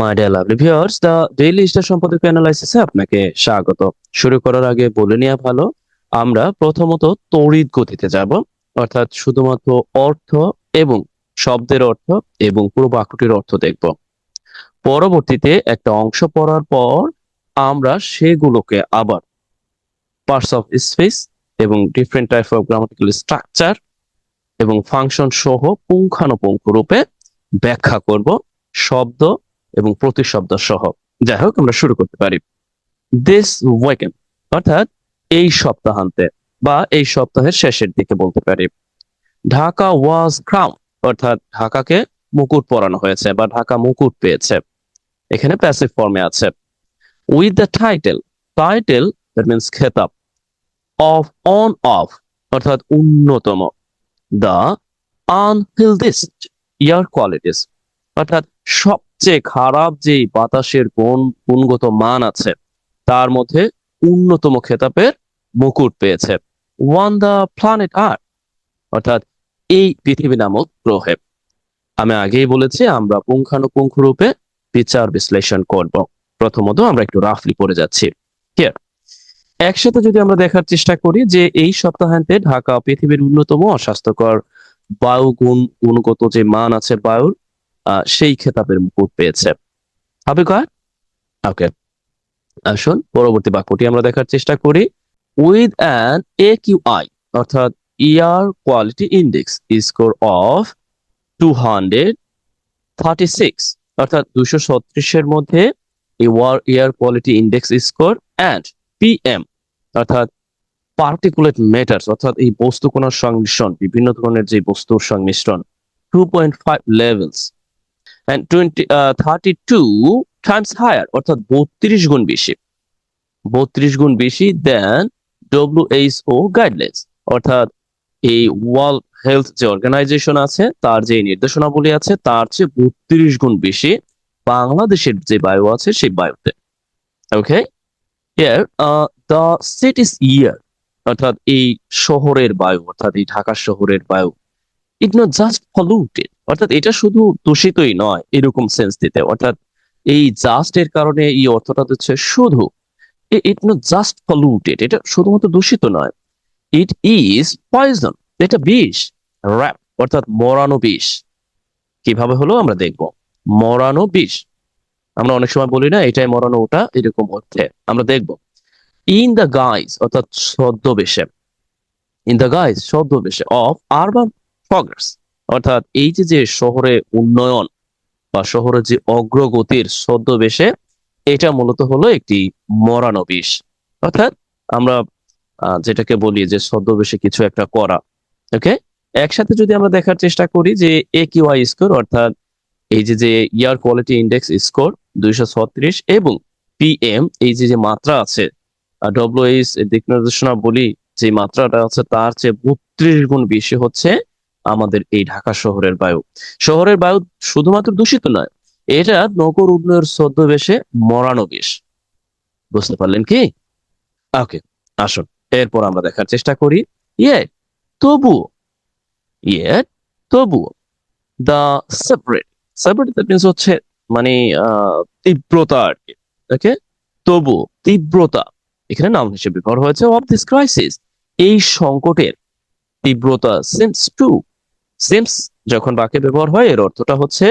My dear lovely viewers, the daily star সম্পাদক অ্যানালাইসিসে আপনাকে স্বাগত। শুরু করার আগে বলে নেওয়া ভালো, আমরা প্রথমত তড়িৎ গতিতে যাব, অর্থাৎ শুধুমাত্র অর্থ এবং শব্দের অর্থ এবং পুরো বাক্যটির অর্থ দেখব। পরবর্তীতে একটা অংশ পড়ার পর আমরা সেগুলোকে আবার পার্টস অফ স্পেস এবং different type of grammatical structure এবং ফাংশন সহ পুঙ্খানুপুঙ্খ রূপে ব্যাখ্যা করব, শব্দ এবং প্রতিশব্দ সহ। যাই হোক, আমরা শুরু করতে পারি। দিস উইকেন্ড অর্থাৎ এই সপ্তাহান্তে বা এই সপ্তাহের শেষের দিকে বলতে পারি। ঢাকা ওয়াজ ক্রাউন অর্থাৎ ঢাকাকে মুকুট পরানো হয়েছে বা ঢাকা মুকুট পেয়েছে। এখানে প্যাসিভ ফর্মে আছে। With the title, title that means খেতাব, অফ অন অফ অর্থাৎ অন্যতম, দ্য আনহেলদিস্ট এয়ার কোয়ালিটিস অর্থাৎ সবচেয়ে খারাপ যে বাতাসের গুণগত মান আছে তার মধ্যে অন্যতম খেতাবের মুকুট পেয়েছে। ওয়ান দ্য প্ল্যানেট আর্থ অর্থাৎ এই পৃথিবী নামক গ্রহে। আমি আগেই বলেছি আমরা পুঙ্খানুপুঙ্খ রূপে বিচার বিশ্লেষণ করব। প্রথমত আমরা একটু রাফলি পড়ে যাচ্ছি। Here, একসাথে যদি আমরা দেখার চেষ্টা করি যে এই সপ্তাহান্তে ঢাকা পৃথিবীর অন্যতম অস্বাস্থ্যকর বায়ু গুণগত যে মান আছে বায়ুর, সেই খেতাবের মুকুট পেয়েছে। হবে কয়? ওকে, আসুন পরবর্তী বাক্যটি আমরা দেখার চেষ্টা করি। উইথ অ্যান AQI অর্থাৎ air quality index score of 236 অর্থাৎ 236-এর মধ্যে air quality index score and PM অর্থাৎ পার্টিকুলেট ম্যাটার্স অর্থাৎ এই বস্তুকণার সংমিশ্রণ, বিভিন্ন ধরনের যে বস্তুর সংমিশ্রণ 2.5 লেভেলস and 32 times higher অর্থাৎ 32 গুণ বেশি, 32 গুণ বেশি দেন WHO গাইডলাইন্স অর্থাৎ এই ওয়ার্ল্ড হেলথ যে অর্গানাইজেশন আছে তার যে নির্দেশনাবলী আছে তার চেয়ে 32 গুণ বেশি বাংলাদেশের যে বায়ু আছে সেই বায়ুতে। ওকে, হিয়ার দ্য সিটিস ইয়ার অর্থাৎ এই শহরের বায়ু অর্থাৎ এই ঢাকা শহরের বায়ু ইট নট জাস্ট পলিউটেড অর্থাৎ এটা শুধু দূষিতই নয় এরকম সেন্স দিতে, অর্থাৎ এই জাস্ট এর কারণে এই অর্থটা দিচ্ছে শুধু। ইট নট জাস্ট পলিউটেড এটা শুধুমাত্র দূষিত নয়, ইট ইজ পয়জন এটা বিষ, র্যাপ অর্থাৎ মরানো বিষ। কিভাবে হলো আমরা দেখব। মরানো বিষ, আমরা অনেক সময় বলি না এটাই মরানো ওটা, এরকম অর্থে আমরা দেখব। ইন দ্য গাইজ অর্থাৎ ছদ্মবেশে, ইন দ্য গাইজ ছদ্মবেশে অফ আরবান প্রগ্রেস অর্থাৎ এই যে শহরে উন্নয়ন বা শহরের যে অগ্রগতির ছদ্মবেশে, এটা মূলত হলো একটি মরানো বিষ। অর্থাৎ আমরা যেটাকে বলি যে ছদ্মবেশে কিছু একটা করা। ওকে, একসাথে যদি আমরা দেখার চেষ্টা করি যে AQI স্কোর অর্থাৎ এই যে এয়ার কোয়ালিটি ইন্ডেক্স স্কোর 236 এবং PM এই যে মাত্রা আছে, WHO দিক নির্দেশনা বলি যে মাত্রাটা আছে তার চেয়ে 32 গুণ বেশি হচ্ছে আমাদের এই ঢাকা শহরের বায়ু। শহরের বায়ু শুধুমাত্র দূষিত নয়, এটা নগর উন্নয়নের ছদ্মবেশে মরানো বিষ। বুঝতে পারলেন কি? ওকে, আসুন এরপর আমরা দেখার চেষ্টা করি। ইয়ে তবুও, ইয়ে তবুও দা সেপারেট, সেপারেট দ্যাট মিন্স হচ্ছে মানে তীব্রতা আর কি। ওকে, তবু তীব্রতা এখানে নাম হিসেবে ব্যবহার হয়েছে অফ দিস ক্রাইসিস এই সংকটের তীব্রতা সিমস টু, সিমস যখন বাক্যে ব্যবহার হয় এর অর্থটা হচ্ছে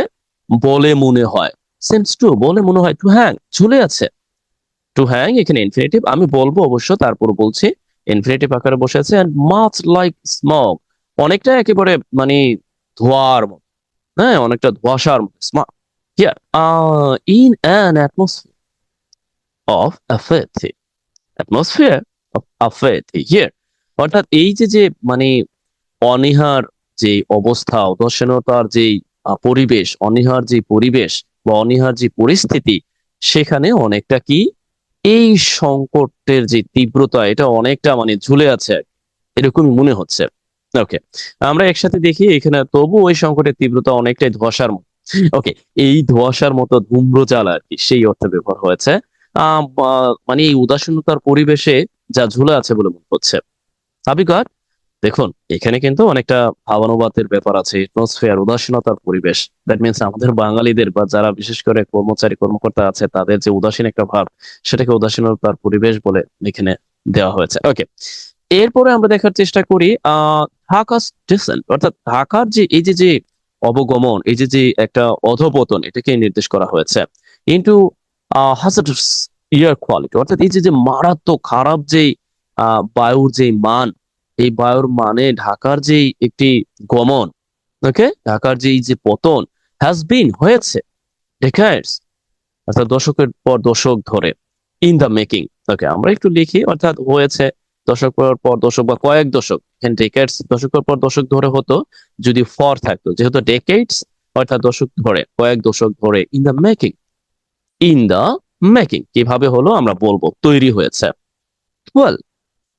বলে মনে হয়। সিমস টু বলে মনে হয়, টু হ্যাং ঝুলে আছে। টু হ্যাং এখানে ইনফিনিটিভ, আমি বলবো অবশ্য তারপর বলছি। ইনফিনিটিভ আকারে বসে আছে এন্ড মাচ লাইক স্মগ অনেকটা একেবারে মানে ধোঁয়ার মতো, হ্যাঁ অনেকটা ধোঁয়াশার মতো। Smog here in an atmosphere of apathy, atmosphere of apathy here অর্থাৎ এই যে মানে অনীহার যে অবস্থা, উদাসীনতার যে পরিবেশ, অনীহার যে পরিবেশ বা অনীহার যে পরিস্থিতি, সেখানে অনেকটা কি এই সংকটের যে তীব্রতা এটা অনেকটা মানে ঝুলে আছে এরকমই মনে হচ্ছে। ওকে, আমরা একসাথে দেখি এখানে তবু ওই সংকটের তীব্রতা অনেকটাই ধোঁয়াশার মতো। ওকে, এই ধোঁয়াশার মতো ধূম্রজাল আর কি সেই অর্থে ব্যবহার হয়েছে। মানে এই উদাসীনতার পরিবেশে যা ঝুলে আছে বলে মনে হচ্ছে। হাবিগর দেখুন এখানে কিন্তু অনেকটা ভাবানুবাদের ব্যাপার আছে, অ্যাটমসফিয়ার, উদাসীনতার পরিবেশ। দ্যাট মিনস আমাদের বাঙালিদের বা যারা বিশেষ করে কর্মচারী কর্মকর্তা আছে তাদের যে উদাসীন একটা ভাব, সেটাকে উদাসীনতার পরিবেশ বলে এখানে দেওয়া হয়েছে। ওকে, এরপরে আমরা দেখার চেষ্টা করি ঢাকাস ডিসেন্ট, অর্থাৎ ঢাকার যে এই যে যে অবগমন, এই যে যে একটা অধপতন, এটাকে নির্দেশ করা হয়েছে ইন্টু হাজার্ডাস এয়ার কোয়ালিটি, অর্থাৎ এই যে যে মারাত্মক খারাপ যে বায়ুর যে মান, এই বায়ুর মানে ঢাকার যে একটি গমন, ওকে, ঢাকার যে এই যে পতন হ্যাজ বিন হয়েছে ডেকেডস, অর্থাৎ দশকের পর দশক ধরে, ইন দ্য মেকিং। ওকে, আমরা একটু লিখি, অর্থাৎ হয়েছে দশক পর পর দশক বা কয়েক দশক, এখানে ডেকেডস দশকের পর দশক ধরে হতো যদি ফর থাকতো, যেহেতু ডেকেডস অর্থাৎ দশক ধরে, কয়েক দশক ধরে, in the making, in the making কিভাবে হলো আমরা বলবো তৈরি হয়েছে, ওয়েল,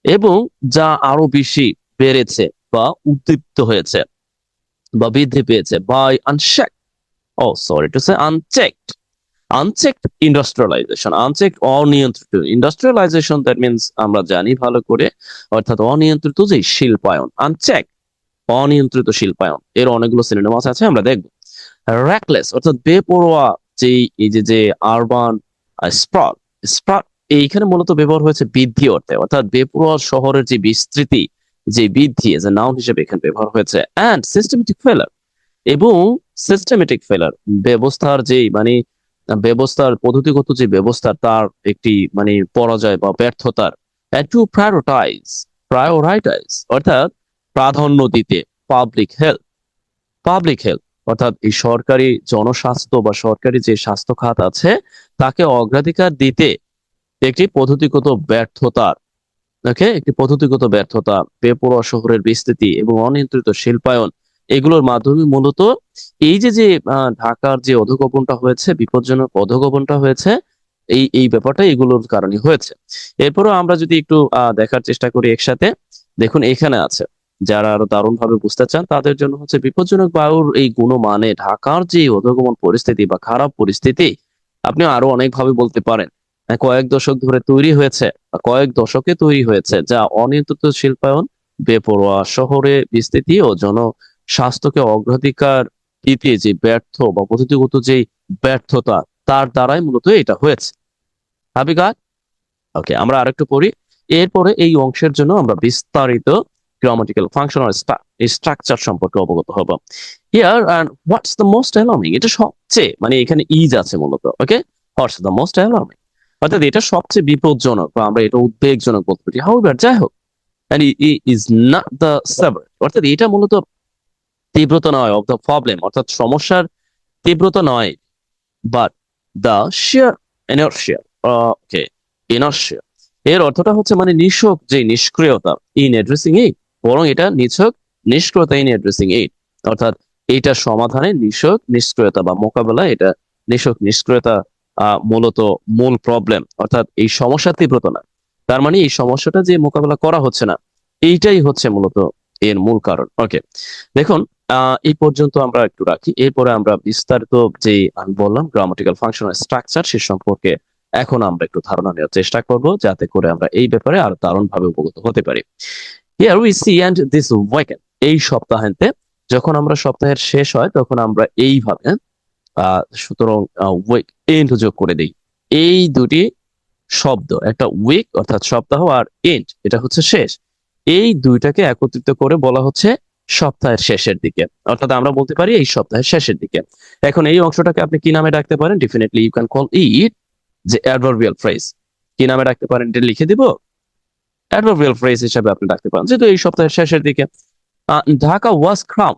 এবং যা আরো বেশি বেড়েছে বা উদ্দীপ্ত হয়েছে বা বৃদ্ধি পেয়েছে by unshake, oh sorry to say unchecked, unchecked industrialization, unchecked অনিয়ন্ত্রিত ইন্ডাস্ট্রিয়ালাইজেশন, দ্যাট মিনস আমরা জানি ভালো করে, অর্থাৎ অনিয়ন্ত্রিত যে শিল্পায়ন, আনচেক, অনিয়ন্ত্রিত শিল্পায়ন, এর অনেকগুলো সিনোনিমাস আছে, আমরা দেখবো। র্যাকলেস অর্থাৎ বেপরোয়া, যে এই যে যে আরবান স্প্রাট, স্প্রাট এইখানে মূলত ব্যবহার হয়েছে বৃদ্ধি অর্থে, অর্থাৎ বেপরোয়া শহরের যে বিস্তৃতি, যে বৃদ্ধি এজ এ নাউন হিসেবে এখানে ব্যবহার হয়েছে। অ্যান্ড সিস্টেমেটিক ফেলার, এবং সিস্টেমেটিক ফেলার, ব্যবস্থার যে মানে ব্যবস্থার পদ্ধতিগত যে ব্যবস্থা তার একটি মানে পরাজয় বা ব্যর্থতার। টু প্রায়োরিটাইজ, প্রায়োরিটাইজ অর্থাৎ প্রাধান্য দিতে, পাবলিক হেলথ, পাবলিক হেলথ অর্থাৎ এই সরকারি জনস্বাস্থ্য বা সরকারি যে স্বাস্থ্য খাত আছে তাকে অগ্রাধিকার দিতে একটি পদ্ধতিগত ব্যর্থতার, ওকে, একটি পদ্ধতিগত ব্যর্থতা, বেপরোয়া শহরের বিস্তৃতি এবং অনিয়ন্ত্রিত শিল্পায়ন, এগুলোর মাধ্যমে মূলত এই যে যে ঢাকার যে অধঃগমনটা হয়েছে, বিপজ্জনক অধঃগমনটা হয়েছে, এই ব্যাপারটা এগুলোর কারণে হয়েছে। এরপরও আমরা যদি একটু দেখার চেষ্টা করি একসাথে, দেখুন এখানে আছে, যারা আরো দারুণ ভাবে বুঝতে চান তাদের জন্য হচ্ছে বিপজ্জনক বায়ুর এই গুণমানে ঢাকার যে অধঃগমন পরিস্থিতি বা খারাপ পরিস্থিতি, আপনি আরো অনেকভাবে বলতে পারেন, কয়েক দশক ধরে তৈরি হয়েছে, কয়েক দশকে তৈরি হয়েছে, যা অনিয়ন্ত্রিত শিল্পায়ন, বেপরোয়া শহরে বিস্তৃতি ও জনস্বাস্থ্যকে অগ্রাধিকার দিতে যে ব্যর্থ বা পদ্ধতিগত যে ব্যর্থতা, তার দ্বারাই মূলত এটা হয়েছে। হাবি গাট? ওকে, আমরা আরেকটু পড়ি। এরপরে এই অংশের জন্য আমরা বিস্তারিত গ্রামাটিক্যাল ফাংশন আর স্ট্রাকচার সম্পর্কে অবগত হব। Here and what's the most alarming, এটা সবচেয়ে মানে এখানে ইজ আছে মূলত, ওকে, হোয়াটস দ্য মোস্ট অ্যালার্মিং, অর্থাৎ এটা সবচেয়ে বিপজ্জনক বা আমরা এটা উদ্বেগজনক বলতে পারি। হাউএভার, যাই হোক, and it is not the severity, অর্থাৎ এটা মূলত তীব্রতা নয় অফ দ্য প্রবলেম, অর্থাৎ সমস্যার তীব্রতা নয়, but the shear inertia, okay, inertia, এর অর্থটা হচ্ছে মানে নিছক যে নিষ্ক্রিয়তা ইন অ্যাড্রেসিং ইট, বরং এটা নিছক নিষ্ক্রিয়তা ইন অ্যাড্রেসিং ইট, অর্থাৎ এইটা সমাধানে নিছক নিষ্ক্রিয়তা বা মোকাবেলা, এটা নিছক নিষ্ক্রিয়তা মূলত মূল প্রবলেম, অর্থাৎ এই সমস্যার তীব্রতা না, তার মানে এই সমস্যাটা যে মোকাবেলা করা হচ্ছে না, এইটাই হচ্ছে মূলত এর মূল কারণ। ওকে, দেখুন এই পর্যন্ত আমরা একটু রাখি, এরপরে আমরা বিস্তারিত যে আমি বললাম গ্রামাটিক্যাল ফাংশনাল স্ট্রাকচার সে সম্পর্কে এখন আমরা একটু ধারণা নেওয়ার চেষ্টা করব, যাতে করে আমরা এই ব্যাপারে আরো দারুণভাবে অবগত হতে পারি। Here we see and this weekend, এই সপ্তাহান্তে, যখন আমরা সপ্তাহের শেষ হয় তখন আমরা এইভাবে সুতরাং উইক এন্ড যোগ করে দিই। এই দুটি শব্দ, একটা উইক অর্থাৎ সপ্তাহ আর এন্ড এটা হচ্ছে শেষ, এই দুইটাকে একত্রিত করে বলা হচ্ছে সপ্তাহের শেষের দিকে, অর্থাৎ আমরা বলতে পারি এই সপ্তাহের শেষের দিকে। এখন এই অংশটাকে আপনি কি নামে ডাকতে পারেন? Definitely you can call it যে অ্যাডভার্বিয়াল ফ্রেজ। কি নামে ডাকতে পারেন এটা লিখে দিব, অ্যাডভার্বিয়াল ফ্রেজ হিসেবে আপনি ডাকতে পারেন, যেহেতু এই সপ্তাহের শেষের দিকে। ঢাকা ওয়াজ ক্রাউন,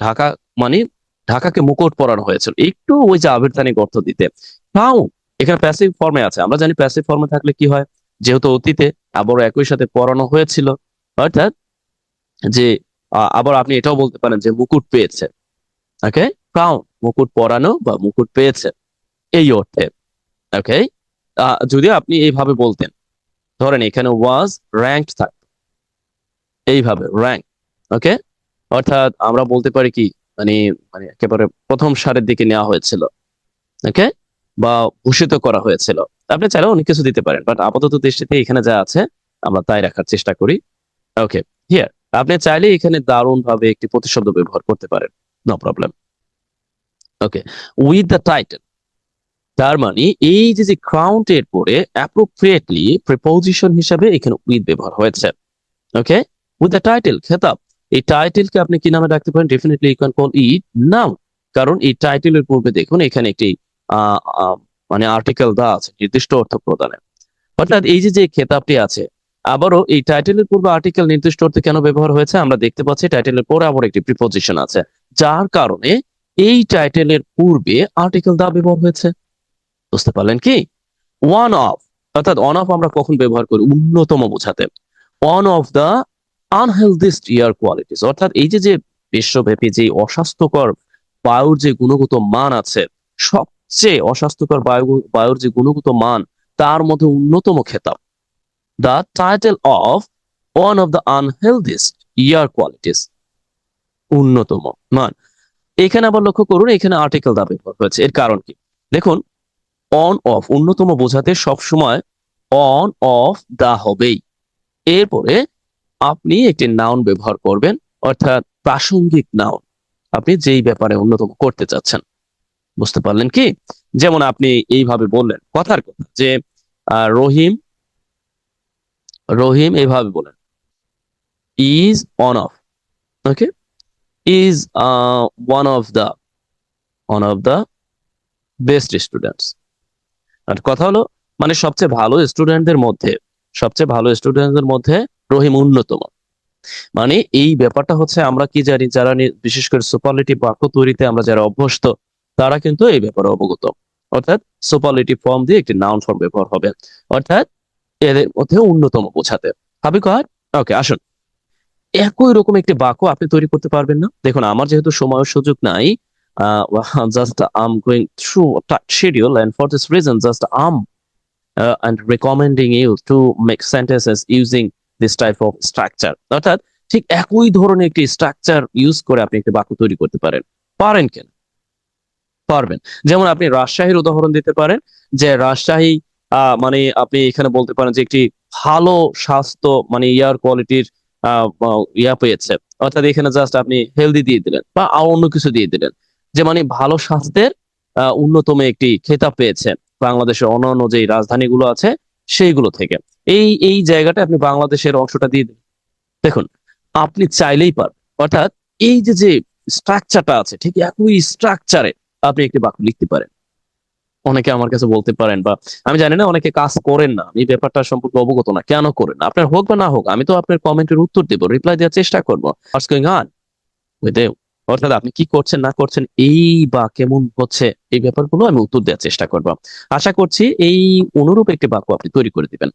ঢাকা মানে ঢাকাকে মুকুট পরানো হয়েছিল, একটু ওই যে আবির্তানিক অর্থ দিতে। ক্রাউন এখানে প্যাসিভ ফর্মে আছে, আমরা জানি প্যাসিভ ফর্মে থাকলে কি হয়, যেহেতু অতীতে আবার একই সাথে পরানো হয়েছিল, অর্থাৎ যে আবার আপনি এটাও বলতে পারেন যে মুকুট পেয়েছে, ওকে, ক্রাউন মুকুট পরানো বা মুকুট পেয়েছে এই অর্থে। ওকে, যদি আপনি এইভাবে বলতেন, ধরেন এখানে ওয়াজ র্যাঙ্কড থাকতো, এইভাবে র্যাঙ্ক, ওকে, অর্থাৎ আমরা বলতে পারি কি মানে মানে একেবারে প্রথম সারির দিকে নেওয়া হয়েছিল, ওকে, বা ভূষিত করা হয়েছিল। আপনি চাইলে অনেক কিছু দিতে পারেন, বাট আপাতত দৃষ্টিতে এখানে যা আছে আমরা তাই রাখার চেষ্টা করি। ওকে, হিয়ার আপনি চাইলে এখানে দারুণ ভাবে একটি প্রতিশব্দ ব্যবহার করতে পারেন, no problem. Okay, with the title, তার মানে এই যে ক্রাউন্ট এর পরে অ্যাপ্রোপ্রিয়েটলি প্রিপোজিশন হিসাবে এখানে উইথ ব্যবহার হয়েছে। ওকে, উইথ দ্য টাইটেল, খেতাব। এই টাইটেলকে আপনি কি নামে ডাকতে পারেন? Definitely you can call it noun. কারণ এই টাইটেলের পূর্বে দেখুন এখানে একটি আহ, আহ, মানে আর্টিকেল দেওয়া আছে নির্দিষ্ট অর্থ প্রদানে। অর্থাৎ এই যে খেতাবটি আছে, আবারও এই টাইটেলের পূর্বে আর্টিকেল নির্দিষ্ট অর্থে কেন ব্যবহার হয়েছে? আমরা দেখতে পাচ্ছি টাইটেলের পরে আবার একটি প্রিপোজিশন আছে, যার কারণে এই টাইটেলের পূর্বে আর্টিকেল দা ব্যবহার হয়েছে। বুঝতে পারলেন কি? ওয়ান অফ, অর্থাৎ অন অফ আমরা কখন ব্যবহার করি? অন্যতম বোঝাতে। One of the unhealthiest air qualities, অর্থাৎ এই যে বিশ্বব্যাপী যে অস্বাস্থ্যকর বায়ুর যে গুণগত মান আছে, সবচেয়ে অস্বাস্থ্যকর বায়ুর যে গুণগত মান, তার মধ্যে অন্যতম খেতাব, the title of one of the unhealthiest air qualities, অন্যতম মান। এখানে আবার লক্ষ্য করুন, এখানে আর্টিকেল দা ব্যবহার হয়েছে। এর কারণ কি? দেখুন, অন অফ অন্যতম বোঝাতে সবসময় অন অফ দা হবেই। এরপরে আপনি একটি নাউন ব্যবহার করবেন, অর্থাৎ প্রাসঙ্গিক নাউন, আপনি যেই ব্যাপারে অন্যতম করতে চাচ্ছেন। বুঝতে পারলেন কি? যেমন আপনি এইভাবে বললেন কথার কথা যে রহিম, রহিম এইভাবে বলেন, is one of, okay, is one of the best students. আর কথা হলো, মানে সবচেয়ে ভালো স্টুডেন্টদের মধ্যে রহিম অন্যতম। মানে এই ব্যাপারটা হচ্ছে, আমরা কি জানি, যারা বিশেষ করে সুপারলেটিভ বাক্য তৈরিতে আমরা যারা অভ্যস্ত, তারা কিন্তু এই ব্যাপারে অবগত। অর্থাৎ সুপারলেটিভ ফর্ম দিয়ে একটি নাউন ফর্ম ব্যবহার হবে, অর্থাৎ এদের মধ্যে অন্যতম বোঝাতে হবে। কার? ওকে, আসুন, একই রকম একটি বাক্য আপনি তৈরি করতে পারবেন না? দেখুন, আমার যেহেতু সময় ও সুযোগ নাই, just am going through schedule, and for this reason just am and recommending you to make sentences using this type of structure, অর্থাৎ ঠিক একই ধরনের একটি স্ট্রাকচার ইউজ করে আপনি একটি বাক্য তৈরি করতে পারেন। পারেন কেন? পারবেন। যেমন আপনি রাজশাহীর উদাহরণ দিতে পারেন, যে রাজশাহী, মানে আপনি এখানে বলতে পারেন যে একটি ভালো স্বাস্থ্য, মানে এয়ার কোয়ালিটির ইয়া পেয়েছে। অর্থাৎ এখানে জাস্ট আপনি হেলদি দিয়ে দিলেন বা অন্য কিছু দিয়ে দিলেন, যে মানে ভালো স্বাস্থ্যের অন্যতম একটি খেতাব পেয়েছে বাংলাদেশের অন্যান্য যে রাজধানীগুলো আছে সেইগুলো থেকে। এই জায়গাটা আপনি বাংলাদেশের অংশটা দিয়ে দিন। দেখুন, আপনি চাইলেই পারবেন। অর্থাৎ এই যে স্ট্রাকচারটা আছে, ঠিক একই স্ট্রাকচারে আপনি একটি বাক্য লিখতে পারেন। অনেকে আমার কাছে বলতে পারেন, বা আমি জানি না, অনেকে কাজ করেন না, আমি ব্যাপারটা সম্পর্কে অবগত না, কেন করেন না? আপনার হোক বা না হোক, আমি তো আপনার কমেন্টের উত্তর দেবো, রিপ্লাই দেওয়ার চেষ্টা করবো। What's going on with you, অর্থাৎ আপনি কি করছেন না করছেন, এই বা কেমন হচ্ছে, এই ব্যাপারগুলো আমি উত্তর দেওয়ার চেষ্টা করবো। আশা করছি এই অনুরূপ একটি বাক্য আপনি তৈরি করে দিবেন।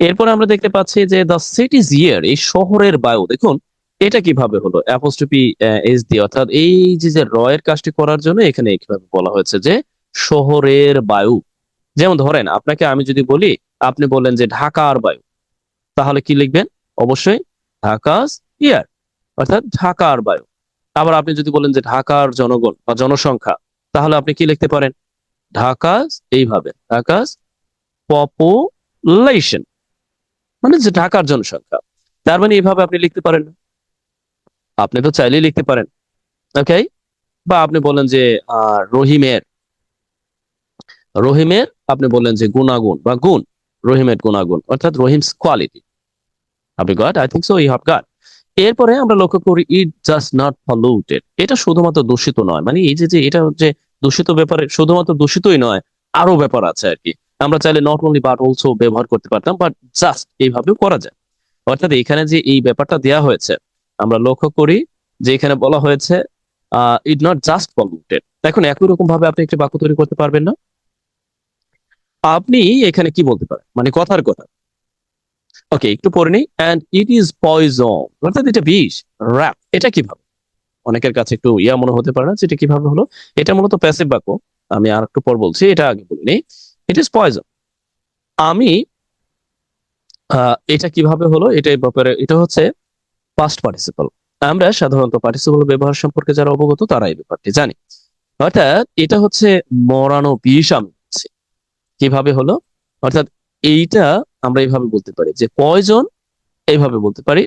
এরপর আমরা দেখতে পাচ্ছি যে দ্য সিটিজ ইয়ার, এই শহরের বায়ু। দেখুন, এটা কিভাবে হলো? অ্যাপোস্ট্রফি এস দিয়ে, অর্থাৎ এই যে রয়ের কাজটি করার জন্য এখানে কিভাবে বলা হয়েছে যে শহরের বায়ু। যেমন ধরেন, আপনাকে আমি যদি বলি, আপনি বললেন যে ঢাকার বায়ু, তাহলে কি লিখবেন? অবশ্যই ঢাকাস ইয়ার, অর্থাৎ ঢাকার বায়ু। আবার আপনি যদি বলেন যে ঢাকার জনগণ বা জনসংখ্যা, তাহলে আপনি কি লিখতে পারেন? ঢাকাস, এইভাবে ঢাকাস পপুলেশন, মানে যে ঢাকার জনসংখ্যা। তার মানে এইভাবে আপনি লিখতে পারেন না? আপনি তো চাইলেই লিখতে পারেন। ওকে, বা আপনি বলেন যে রহিমের, রহিমের আপনি বললেন যে গুণাগুণ বা গুণ, রহিমের গুণাগুণ, অর্থাৎ রহিমস কোয়ালিটি। আপনি got, I think so you have got. এরপরে আমরা লক্ষ্য করি ইট জাস্ট নট পলিউটেড, এটা শুধুমাত্র দূষিত নয়। মানে এই যে এটা হচ্ছে দূষিত ব্যাপারে, শুধুমাত্র দূষিতই নয়, আরো ব্যাপার আছে আর কি। আমরা চাইলে নট অনলি বাট অলসো ব্যবহার করতে পারতাম, বাট জাস্ট এইভাবেও করা যায়। অর্থাৎ এখানে যে এই ব্যাপারটা দেয়া হয়েছে, আমরা লক্ষ্য করি যে এখানে বলা হয়েছে ইট নট জাস্ট পলিউটেড। এখন একই রকম ভাবে আপনি একটি বাক্য তৈরি করতে পারবেন না? আপনি এখানে কি বলতে পারেন, মানে কথার কথা। ওকে, একটু পড়ে নিই। অ্যান্ড ইট ইজ পয়জন, অর্থাৎ এটা বিষ। র্যাপ, এটা কিভাবে? অনেকের কাছে একটু ইয়া মনে হতে পারে না যে এটা কিভাবে হলো। এটা মূলত প্যাসিভ বাক্য, আমি আর একটু পর বলছি, এটা আগে বলে নিই। It is poison. আমি এটা কিভাবে হলো, এটা এই ব্যাপারে, এটা হচ্ছে পাস্ট পার্টিসিপল। আমরা সাধারণত পার্টিসিপল ব্যবহার সম্পর্কে যারা অবগত, তারা এই ব্যাপারটি জানি। অর্থাৎ এটা হচ্ছে মরানো বিষ আমি বলছি। কিভাবে হলো? অর্থাৎ এইটা আমরা এইভাবে বলতে পারি যে পয়জন, এইভাবে বলতে পারি,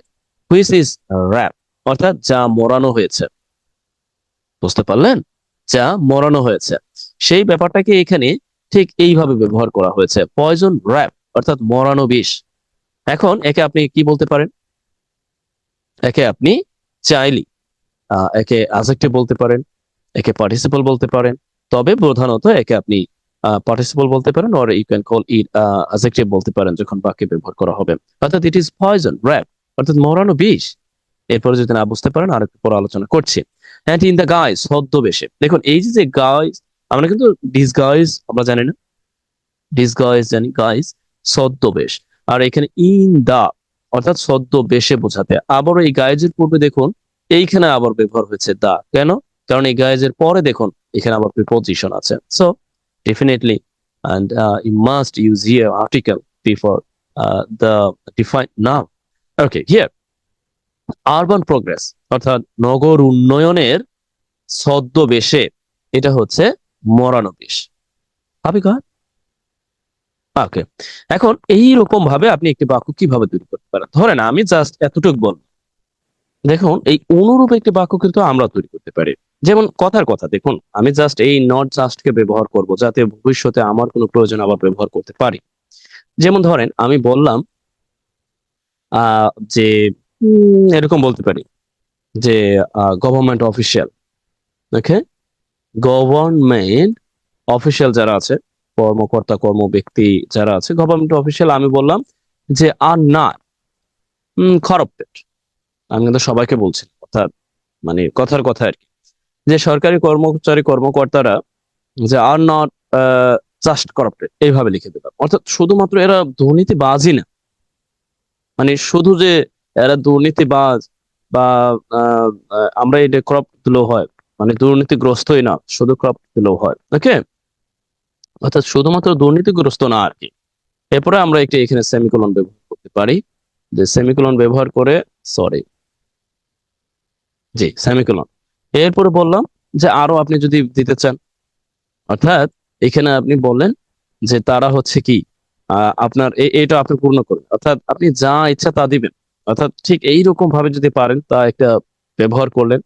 হুইচ ইজ র্যাপ, অর্থাৎ যা মরানো হয়েছে। বুঝতে পারলেন? যা মরানো হয়েছে, সেই ব্যাপারটাকে এখানে ঠিক এইভাবে ব্যবহার করা হয়েছে, পয়জন র্যাপ, অর্থাৎ মরানো বিষ। এখন একে আপনি কি বলতে পারেন? একে আপনি চাইলে একে অ্যাডজেক্টিভ বলতে পারেন, একে পার্টিসিপল বলতে পারেন, তবে প্রধানত একে আপনি পার্টিসিপল বলতে পারেন, or you can call it adjective বলতে পারেন যখন বাক্যে ব্যবহার করা হবে। অর্থাৎ ইট ইজ পয়জন র্যাপ, অর্থাৎ মরানো বিষ। এরপরে যদি না বুঝতে পারেন আর একটু পরে আলোচনা করছি। অ্যান্ড ইন দ্য গাইজ, ছদ্মবেশে। দেখুন এই যে গাইজ, আমরা কিন্তু ডিসগাইজ আমরা জানি না, ডিসগাইজ জানি, গাইজ ছদ্মবেশ। আর এখানে ইন দা অর্থাৎ ছদ্মবেশে বোঝাতে, আবারও এই গাইজের পূর্বে দেখুন এইখানে আবার ব্যবহার হয়েছে দা। কেন? কারণ এই গাইজের পরে দেখুন এখানে আবার প্রিপোজিশন আছে। So definitely and you must use here article before the defined noun. Okay, here urban progress, অর্থাৎ নগর উন্নয়নের ছদ্মবেশে, এটা হচ্ছে মরানো বিষ। হবে কথা? ওকে, এখন এই রকম ভাবে আপনি একটি বাক্য কিভাবে তৈরি করতে পারেন? ধরেন আমি জাস্ট এতটুকু বলবো, দেখুন এই অনুরূপ একটি বাক্য কিন্তু আমরা তৈরি করতে পারি। যেমন কথার কথা, দেখুন আমি জাস্ট এই নট জাস্ট কে ব্যবহার করব যাতে ভবিষ্যতে আমার কোনো প্রয়োজন আবার ব্যবহার করতে পারি। যেমন ধরেন আমি বললাম যে এরকম বলতে পারি যে গভর্নমেন্ট অফিসিয়াল। ওকে, গভর্নমেন্ট অফিসিয়াল যারা আছে, কর্মকর্তা কর্ম ব্যক্তি যারা আছে, গভর্নমেন্ট অফিসিয়াল, আমি বললাম যে আর নট করাপ্টেড। আমি কিন্তু সবাইকে বলছি, অর্থাৎ মানে কথার কথা আর কি, যে সরকারি কর্মচারী কর্মকর্তারা যে আর নট জাস্ট করাপ্টেড, এইভাবে লিখে দিলাম। অর্থাৎ শুধুমাত্র এরা দুর্নীতিবাজই না, মানে শুধু যে এরা দুর্নীতিবাজ বা আমরা এটা ক্রপ দিলেও হয়, মানে দুর্নীতিগ্রস্তই না, শুধু ক্রপ দিলেও হয়। ওকে, অর্থাৎ শুধুমাত্র দুর্নীতিগ্রস্ত না আর কি। এরপরে আমরা একটি এখানে সেমিকোলন ব্যবহার করতে পারি, যে সেমিকোলন ব্যবহার করে, সরি, জি সেমিকোলন। এরপরে বললাম যে আরো আপনি যদি দিতে চান, অর্থাৎ এখানে আপনি বললেন যে তারা হচ্ছে কি আপনার এটা আপনি পূর্ণ করবেন, অর্থাৎ আপনি যা ইচ্ছা তা দিবেন। অর্থাৎ ঠিক এইরকম ভাবে যদি পারেন তা একটা ব্যবহার করলেন,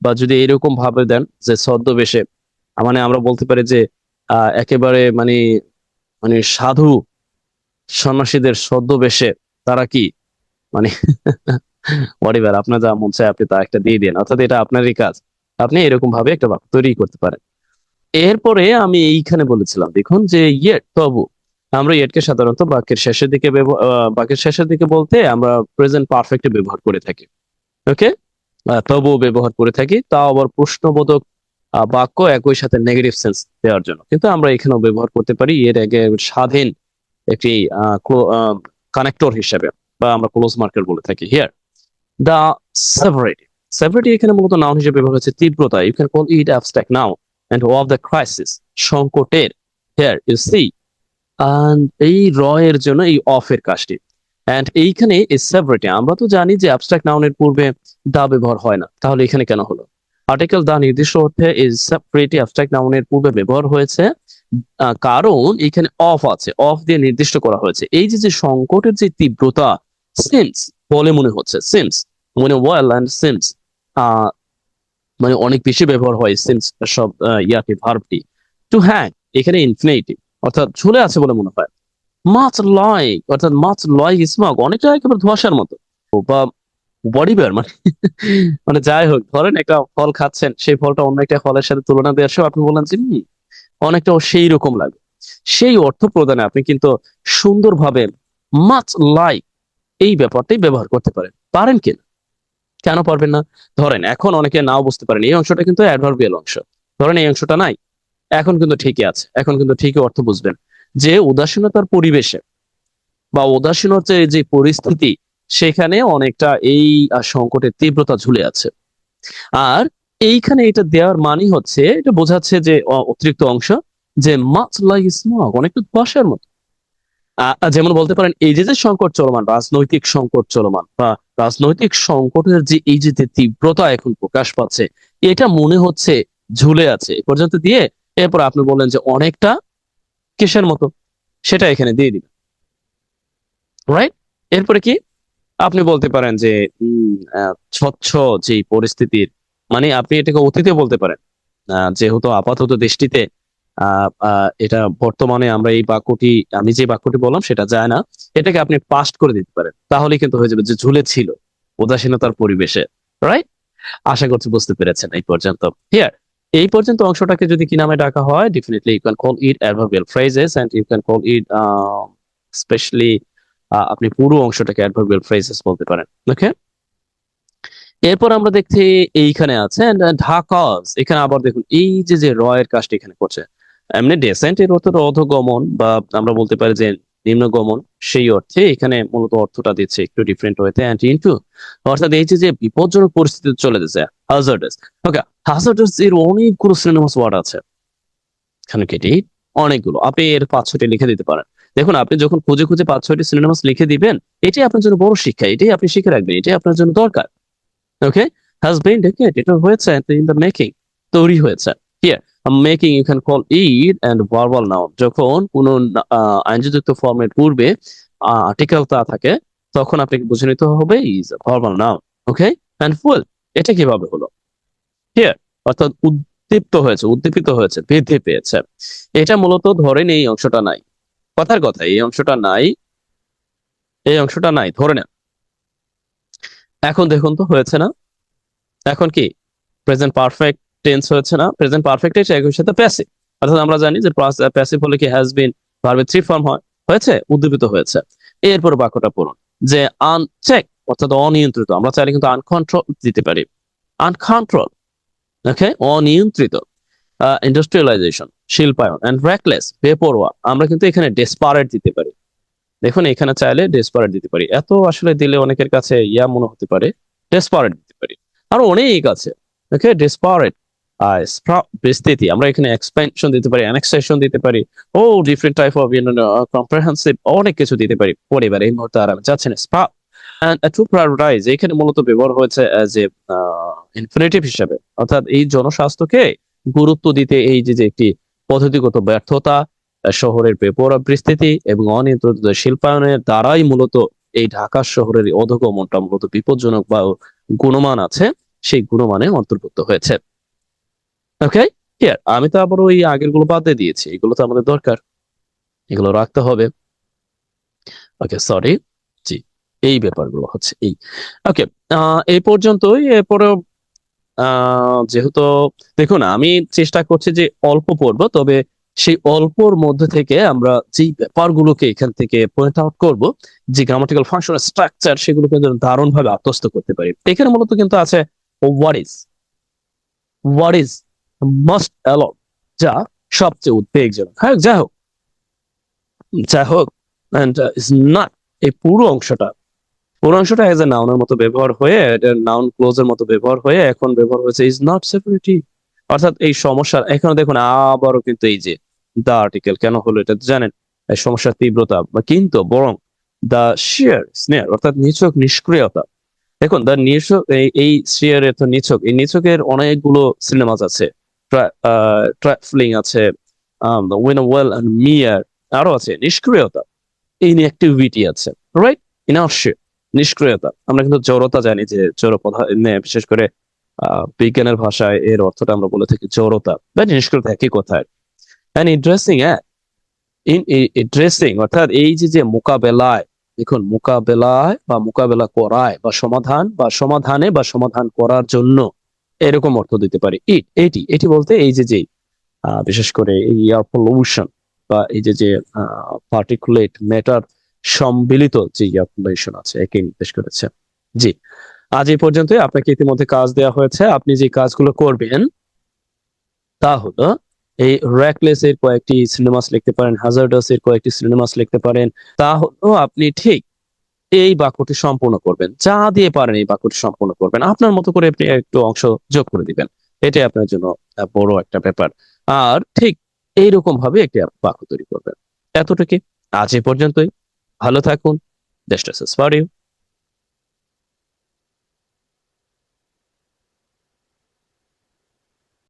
বা যদি এইরকম ভাবে দেন যে ছদ্মবেশে, মানে আমরা বলতে পারি যে একেবারে মানে মানে সাধু সন্ন্যাসীদের ছদ্মবেশে তারা কি মানে whatever, আপনার যা মন চায় আপনি তা একটা দিয়ে দিন, অর্থাৎ এটা আপনারই কাজ। আপনি এরকম ভাবে একটা বাক্য তৈরি করতে পারেন। এরপরে আমি এইখানে বলেছিলাম দেখুন যে ইয়েট, তবু। আমরা ইয়েটকে সাধারণত বাক্যের শেষের দিকে বলতে আমরা প্রেজেন্ট পারফেক্টে ব্যবহার করে থাকি। ওকে, তবু ব্যবহার করে থাকি, তাও আবার প্রশ্নবোধক বাক্য একই সাথে নেগেটিভ সেন্স দেওয়ার জন্য। কিন্তু আমরা এখানেও ব্যবহার করতে পারি এর আগে স্বাধীন একটি কানেক্টর হিসেবে, বা আমরা ক্লোজ মার্কার বলে থাকি। হিয়ার দা সেভারিটি, সেভারিটি এখানে মূলত নাউন হিসেবে ব্যবহার হচ্ছে তীব্রতা। You can call it abstract noun and of the crisis, সংকটের। হিয়ার ইউ সি, and এই র এর জন্য এই অফ এর কাজটি। এন্ড এইখানে এই সেভারিটি, আমরা তো জানি যে অ্যাবস্ট্রাক্ট নাউনের পূর্বে দা ব্যবহার হয় না, তাহলে এখানে কেন হলো? আর্টিকেল দা নির্দিষ্ট অর্থে এই সেভারিটি অ্যাবস্ট্রাক্ট নাউনের পূর্বে ব্যবহার হয়েছে, কারণ এখানে অফ আছে, অফ দিয়ে নির্দিষ্ট করা হয়েছে। এই যে যে সংকটের যে তীব্রতা, সিমস বলে মনে হচ্ছে, সিমস মানে ওয়েল অ্যান্ড সিমস মানে অনেক বেশি ব্যবহার হয় সিমস সব ইয়াকে, ভার্বটি। টু হ্যাং এখানে ইনফিনিটিভ, অর্থাৎ ঝুলে আছে বলে মনে হয়। মাছ লাইক, অর্থাৎ মাছ লাইক স্মগ, অনেকটা একেবারে ধোঁয়াশার মতো, বা বডি বের মানে মানে যাই হোক, ধরেন একটা ফল খাচ্ছেন, সেই ফলটা অন্য একটা ফলের সাথে তুলনা দেওয়ার সময় আপনি বললেন যে অনেকটা সেই রকম লাগে, সেই অর্থ প্রদানে আপনি কিন্তু সুন্দরভাবে মাছ লাইক এই ব্যাপারটাই ব্যবহার করতে পারেন। পারেন কিনা? কেন পারবেন না? ধরেন এখন অনেকে নাও বুঝতে পারেন, এই অংশটা কিন্তু অ্যাডভার্বিয়াল অংশ। ধরেন এই অংশটা নাই, এখন কিন্তু ঠিকই আছে, এখন কিন্তু ঠিকই অর্থ বুঝবেন যে উদাসীনতার পরিবেশে বা উদাসীনতার যে পরিস্থিতি, সেখানে অনেকটা এই সংকটের তীব্রতা ঝুলে আছে। আর এইখানে এটা দেওয়ার মানে হচ্ছে, এটা বোঝাচ্ছে যে অতিরিক্ত অংশ, যে মাছ লাইক স্মগ, অনেকটা ধোঁয়াশার মতো। যেমন বলতে পারেন এই যে যে সংকট চলমান, রাজনৈতিক সংকট চলমান, বা রাজনৈতিক সংকটের যে এই যে তীব্রতা এখন প্রকাশ পাচ্ছে, এটা মনে হচ্ছে ঝুলে আছে। এ পর্যন্ত দিয়ে এরপর আপনি বললেন যে অনেকটা কিসের মতো, সেটা এখানে দিয়ে দিবেন, রাইট? এরপরে কি? আপনি বলতে পারেন যে স্বচ্ছ যে পরিস্থিতির, মানে আপনি এটাকে অতীতে বলতে পারেন। যেহেতু আপাতত দৃষ্টিতে এটা বর্তমানে আমরা এই বাক্যটি, আমি যে বাক্যটি বললাম সেটা যায় না, এটাকে আপনি পাস্ট করে দিতে পারেন, তাহলে কিন্তু হয়ে যাবে যে ঝুলে ছিল উদাসীনতার পরিবেশে। রাইট? আশা করছি বুঝতে পেরেছেন এই পর্যন্ত। হিয়ার, এই পর্যন্ত অংশটাকে যদি কি নামে ডাকা হয়, definitely you can call it adverbial phrases and you can call it specially, আপনি পুরো অংশটাকে অ্যাডভার্বিয়াল ফ্রেজেস বলতে পারেন। ওকে, এরপর আমরা দেখছি এইখানে আছে ঢাকাস। এখানে আবার দেখুন এই যে যে র এর কাজটা এখানে করছে, এমনি ডেসেন্ট এর অর্থ অধগমন, বা আমরা বলতে পারি যে নিম্নগমন, সেই অর্থে এখানে মূলত অর্থটা দিচ্ছে একটু ডিফারেন্ট হইতে, অ্যান্ড ইনটু অর্থাৎ এই যে যে বিপজ্জনক পরিস্থিতিতে চলে যাচ্ছে, হাজার্ডাস। ওকে, হাজার্ডাস এর অনেকগুলো সিনোনিমাস ওয়ার্ড আছে এখানে, কেটে অনেকগুলো, আপনি এর 5-6টি লিখে দিতে পারেন। দেখুন, আপনি যখন খুঁজে খুঁজে 5-6টি সিনোনিমাস লিখে দিবেন, এটাই আপনার জন্য বড় শিক্ষা, এটাই আপনি শিখে রাখবেন, এটাই আপনার জন্য দরকার। ওকে, হ্যাজ বিন ডেকেড, এটা হয়েছে ইন দ্য মেকিং, তৈরি হয়েছে। Here, making you can call it and verbal noun. যখন কোন আইনযুক্ত ফর্মের পূর্বে আর্টিকেল তা থাকে, তখন আপনাকে বুঝে নিতে হবে is verbal noun. Okay, and full, এটা কিভাবে হলো? হিয়ার, অর্থাৎ উদ্দীপ্ত হয়েছে, উদ্দীপিত হয়েছে, বৃদ্ধি পেয়েছে। এটা মূলত ধরেন এই অংশটা নাই, কথার কথা এই অংশটা নাই, এই অংশটা নাই ধরে নেন। এখন দেখুন তো হয়েছে না? এখন কি প্রেজেন্ট পারফেক্ট টেন্স হয়েছে না? প্রেজেন্ট পারফেক্ট টেন্স একই সাথে প্যাসিভ, অর্থাৎ আমরা জানি যে প্যাসিভ হলে কি হ্যাজ বিন ভার্বের 3 ফর্ম হয়, হয়েছে, উদ্দীপিত হয়েছে। এরপর বাক্যটা পড়ুন, যে আনচেক অর্থাৎ অনিয়ন্ত্রিত, আমরা চাইলে কিন্তু আনকন্ট্রোল দিতে পারি, আনকন্ট্রোল। ওকে, অনিয়ন্ত্রিত। ইন্ডাস্ট্রিয়ালাইজেশন, শিল্পায়ন, এন্ড রেকলেস, বেপরোয়া, আমরা কিন্তু এখানে ডেসপারেট দিতে পারি। দেখুন, এখানে চাইলে ডেসপারেট দিতে পারি, এত আসলে দিলে অনেকের কাছে ইয়া মনে হতে পারে, ডেসপারেট দিতে পারি। আরো অনেক আছে। ওকে, ডেসপারেট, বিস্তৃতি, আমরা এখানে এক্সপেনশন দিতে পারি, অ্যানেক্সেশন দিতে পারি, ও ডিফারেন্ট টাইপ অফ কম্প্রিহেনসিভ, অনেক কিছু দিতে পারি। পরিবার এই মুহূর্তে আর আমি যাচ্ছি না। স্প্রাউট এন্ড টু প্রায়োরিটাইজ, এখানে মূলত ব্যবহার হয়েছে অ্যাজ এ ইনফিনিটিভ হিসাবে, অর্থাৎ এই জনস্বাস্থ্যকে গুরুত্ব দিতে এই যে যে একটি পদ্ধতিগত ব্যর্থতা, শহরের বেপরোয়া পরিস্থিতি এবং অনিয়ন্ত্রিত শিল্পায়নের দ্বারাই মূলত এই ঢাকা শহরের এই অধোগমনটা মূলত বিপজ্জনক বা গুণমান আছে, সেই গুণমানে অন্তর্ভুক্ত হয়েছে। ওকে, হিয়ার, আমি তো আবার ওই আগের গুলো বাদ দিয়ে দিয়েছি, এগুলো তো আমাদের দরকার, এগুলো রাখতে হবে। ওকে, সরি, জি, এই ব্যাপারগুলো হচ্ছে এই। ওকে, এই পর্যন্তই। এরপরেও যেহেতু দেখুন, আমি চেষ্টা করছি যে অল্প পড়বো, তবে সেই অল্পর মধ্যে থেকে আমরা যেই ব্যাপারগুলোকে এখান থেকে পয়েন্ট আউট করব, যে গ্রামাটিক্যাল ফাংশন স্ট্রাকচার, সেগুলোকে যেন দারুণ ভাবে আত্মস্থ করতে পারি। এখানে মূলত কিন্তু আছে what is, what is must allow, যা সবচেয়ে উদ্বেগজনক। হ্যাঁ, যাই হোক, যাই হোক, এন্ড ইজ নট, এই পুরো অংশটা, পুরো অংশটা এজ এ নাউনের মতো ব্যবহার হয়ে, নাউন ক্লোজের মতো ব্যবহার হয়ে এখন ব্যবহার হয়েছে ইজ নট সেপারেটলি, অর্থাৎ এই সমস্যার এখানে দেখুন আবারও কিন্তু এই যে দা আর্টিকেল কেন হলো এটা তো জানেন, এই সমস্যার তীব্রতা বা কিন্তু বরং দা শিয়ার স্নেয়ার, অর্থাৎ নিছক নিষ্ক্রিয়তা। দেখুন, দা নিছক, এই শিয়ার এর তো নিছক, এই নিছকের অনেকগুলো সিনেমাস আছে, ট্রাফলিং আছে, উইন ওয়েল এন্ড মিয়ার, আরো আছে নিষ্ক্রিয়তা, ইনঅ্যাক্টিভিটি আছে, রাইট, ইনার্শিয়া, নিষ্ক্রিয়তা। আমরা কিন্তু জড়তা জানি, যে জড়পদার্থ, বিশেষ করে বিজ্ঞানের ভাষায় এর অর্থটা আমরা বলে থাকি জড়তা বা নিষ্ক্রিয়তা, একই কথায়। এন্ড ইন্টারেস্টিং, ইন ড্রেসিং, অর্থাৎ এই যে যে মোকাবেলায়, দেখুন মোকাবেলায় বা মোকাবেলা করায় বা সমাধান বা সমাধানে বা সমাধান করার জন্য, এরকম অর্থ দিতে পারি। এটি এটি বলতে এই যে যে বিশেষ করে এই এয়ার পলিউশন বা এই যে যে পার্টিকুলেট ম্যাটার সম্মিলিত যে এয়ার পলিউশন আছে, একে নির্দেশ করেছে। জি, আজ এই পর্যন্তই। আপনাকে ইতিমধ্যে কাজ দেওয়া হয়েছে, আপনি যে কাজগুলো করবেন তা হলো এই র্যাকলেস এর কয়েকটি সিনেমাস লিখতে পারেন, হাজার্ডাস এর কয়েকটি সিনেমাস লিখতে পারেন। তা হলো আপনি ঠিক এই বাক্যটি সম্পূর্ণ করবেন, যা দিয়ে পারেন এই বাক্যটি সম্পূর্ণ করবেন, আপনার মতো করে আপনি একটু অংশ যোগ করে দিবেন, এটাই আপনার জন্য বড় একটা ব্যাপার। আর ঠিক এইরকম ভাবে একটি বাক্য তৈরি করবেন। এতটুকু, আজ এই পর্যন্তই। ভালো থাকুন। Best wishes for you.